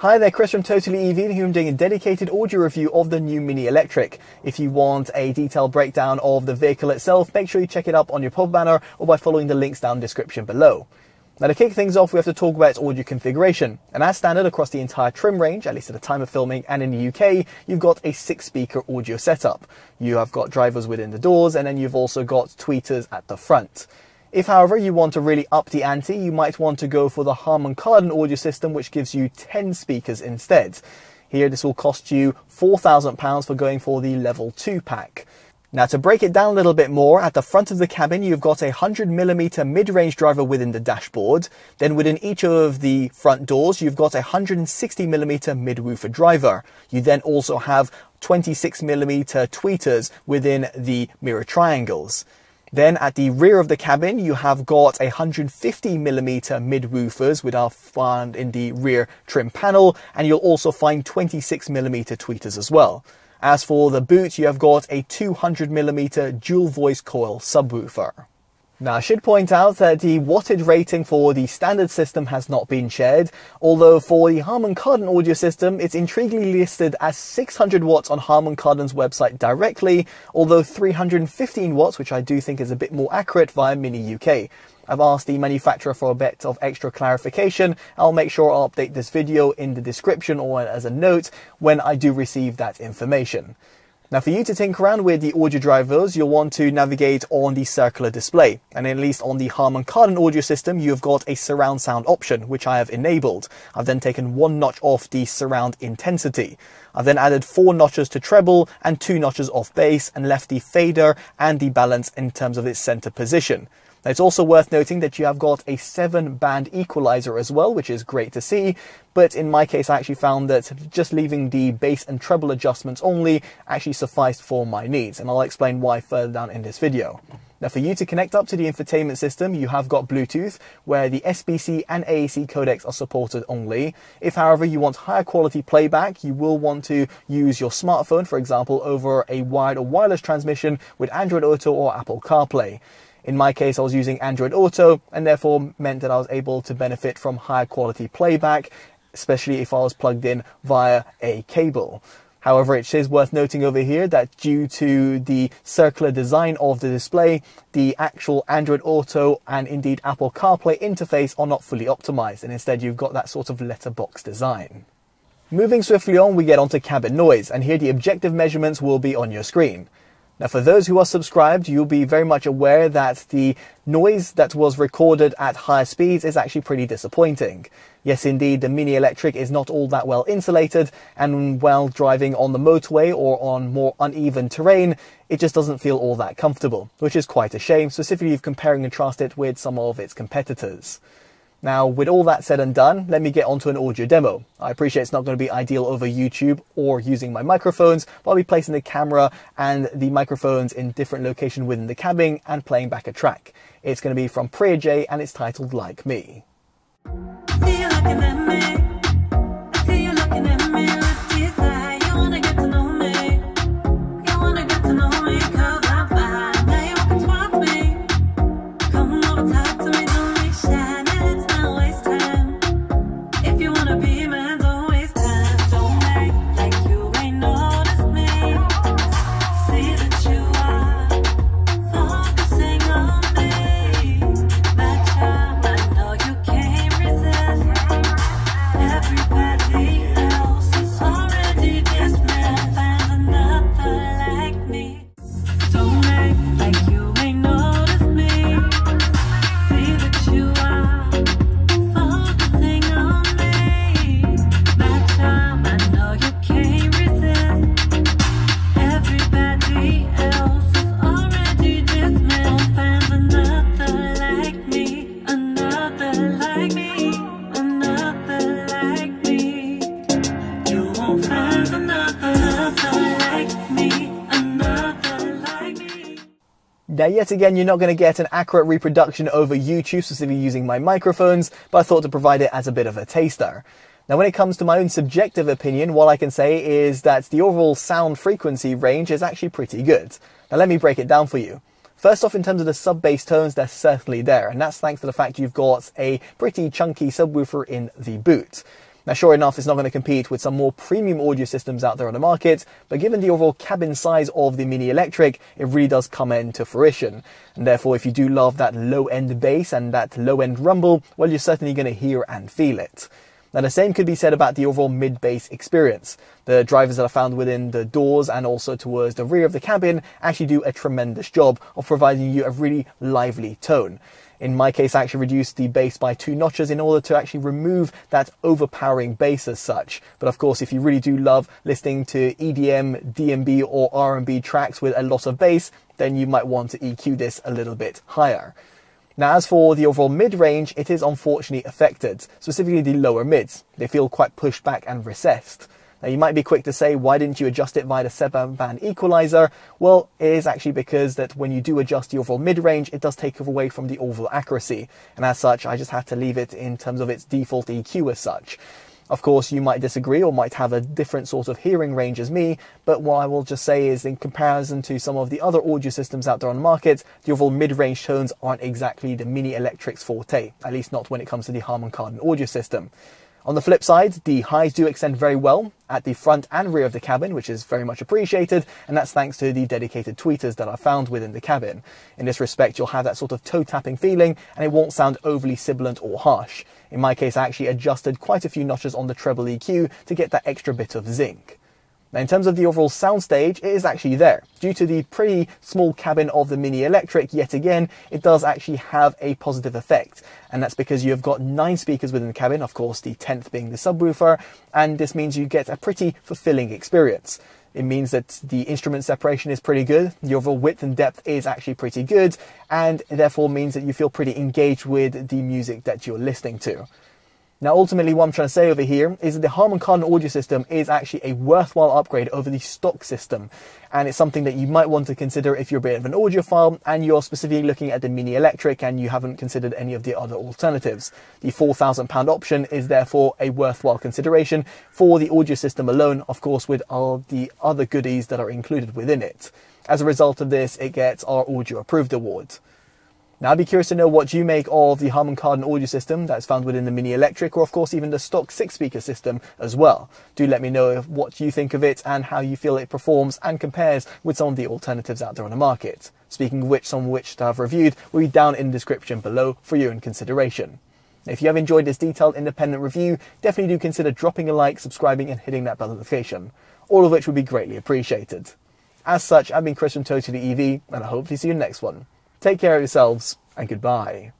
Hi there, Chris from TotallyEV, and here I'm doing a dedicated audio review of the new Mini Electric. If you want a detailed breakdown of the vehicle itself, make sure you check it up on your pub banner or by following the links down in the description below. Now to kick things off, we have to talk about its audio configuration. And as standard across the entire trim range, at least at the time of filming and in the UK, you've got a 6-speaker audio setup. You have got drivers within the doors, and then you've also got tweeters at the front. If, however, you want to really up the ante, you might want to go for the Harman Kardon audio system, which gives you 10 speakers instead. Here, this will cost you £4,000 for going for the Level 2 pack. Now, to break it down a little bit more, at the front of the cabin, you've got a 100mm mid-range driver within the dashboard. Then within each of the front doors, you've got a 160mm mid-woofer driver. You then also have 26mm tweeters within the mirror triangles. Then at the rear of the cabin, you have got a 150mm mid-woofers, which are found in the rear trim panel, and you'll also find 26mm tweeters as well. As for the boot, you have got a 200mm dual voice coil subwoofer. Now, I should point out that the wattage rating for the standard system has not been shared, although for the Harman Kardon audio system, it's intriguingly listed as 600 watts on Harman Kardon's website directly, although 315 watts, which I do think is a bit more accurate, via Mini UK. I've asked the manufacturer for a bit of extra clarification. I'll make sure I'll update this video in the description or as a note when I do receive that information. Now, for you to tinker around with the audio drivers, you'll want to navigate on the circular display. And at least on the Harman Kardon audio system, you've got a surround sound option, which I have enabled. I've then taken 1 notch off the surround intensity. I've then added 4 notches to treble and 2 notches off bass and left the fader and the balance in terms of its center position. Now, it's also worth noting that you have got a 7-band equalizer as well, which is great to see. But in my case, I actually found that just leaving the bass and treble adjustments only actually sufficed for my needs. And I'll explain why further down in this video. Now, for you to connect up to the infotainment system, you have got Bluetooth, where the SBC and AAC codecs are supported only. If, however, you want higher quality playback, you will want to use your smartphone, for example, over a wired or wireless transmission with Android Auto or Apple CarPlay. In my case, I was using Android Auto, and therefore meant that I was able to benefit from higher quality playback, especially if I was plugged in via a cable. However, it is worth noting over here that due to the circular design of the display, the actual Android Auto and indeed Apple CarPlay interface are not fully optimized, and instead you've got that sort of letterbox design. Moving swiftly on, we get onto cabin noise, and here the objective measurements will be on your screen. Now, for those who are subscribed, you'll be very much aware that the noise that was recorded at higher speeds is actually pretty disappointing. Yes, indeed, the Mini Electric is not all that well insulated, and while driving on the motorway or on more uneven terrain, it just doesn't feel all that comfortable, which is quite a shame, specifically if comparing and contrast it with some of its competitors. Now, with all that said and done, let me get onto an audio demo. I appreciate it's not going to be ideal over YouTube or using my microphones, but I'll be placing the camera and the microphones in different locations within the cabin and playing back a track. It's going to be from Priya J and it's titled Like Me. Now, yet again, you're not going to get an accurate reproduction over YouTube, specifically using my microphones, but I thought to provide it as a bit of a taster. Now, when it comes to my own subjective opinion, what I can say is that the overall sound frequency range is actually pretty good. Now, let me break it down for you. First off, in terms of the sub-bass tones, they're certainly there, and that's thanks to the fact you've got a pretty chunky subwoofer in the boot. Now, sure enough, it's not going to compete with some more premium audio systems out there on the market, but given the overall cabin size of the Mini Electric, it really does come into fruition. And therefore, if you do love that low-end bass and that low-end rumble, well, you're certainly going to hear and feel it. Now, the same could be said about the overall mid-bass experience. The drivers that are found within the doors and also towards the rear of the cabin actually do a tremendous job of providing you a really lively tone. In my case, I actually reduced the bass by 2 notches in order to actually remove that overpowering bass as such. But of course, if you really do love listening to EDM, D&B or R&B tracks with a lot of bass, then you might want to EQ this a little bit higher. Now, as for the overall mid-range, it is unfortunately affected, specifically the lower mids. They feel quite pushed back and recessed. Now, you might be quick to say, why didn't you adjust it via the 7-band equalizer? Well, it is actually because that when you do adjust the overall mid-range, it does take away from the overall accuracy. And as such, I just had to leave it in terms of its default EQ as such. Of course, you might disagree or might have a different sort of hearing range as me, but what I will just say is in comparison to some of the other audio systems out there on the market, the overall mid-range tones aren't exactly the Mini Electric's forte, at least not when it comes to the Harman Kardon audio system. On the flip side, the highs do extend very well at the front and rear of the cabin, which is very much appreciated, and that's thanks to the dedicated tweeters that are found within the cabin. In this respect, you'll have that sort of toe-tapping feeling, and it won't sound overly sibilant or harsh. In my case, I actually adjusted quite a few notches on the treble EQ to get that extra bit of zinc. Now, in terms of the overall soundstage, it is actually there. Due to the pretty small cabin of the Mini Electric, yet again, it does actually have a positive effect. And that's because you've got 9 speakers within the cabin, of course, the 10th being the subwoofer, and this means you get a pretty fulfilling experience. It means that the instrument separation is pretty good, the overall width and depth is actually pretty good, and it therefore means that you feel pretty engaged with the music that you're listening to. Now, ultimately, what I'm trying to say over here is that the Harman Kardon audio system is actually a worthwhile upgrade over the stock system. And it's something that you might want to consider if you're a bit of an audiophile and you're specifically looking at the Mini Electric and you haven't considered any of the other alternatives. The £4,000 option is therefore a worthwhile consideration for the audio system alone, of course, with all the other goodies that are included within it. As a result of this, it gets our Audio Approved Award. Now, I'd be curious to know what you make of the Harman Kardon audio system that's found within the Mini Electric, or of course even the stock 6-speaker system as well. Do let me know what you think of it and how you feel it performs and compares with some of the alternatives out there on the market. Speaking of which, some of which I've reviewed will be down in the description below for your own consideration. If you have enjoyed this detailed independent review, definitely do consider dropping a like, subscribing and hitting that bell notification, all of which would be greatly appreciated. As such, I've been Chris from TotallyEV and I hope to see you in the next one. Take care of yourselves, and goodbye.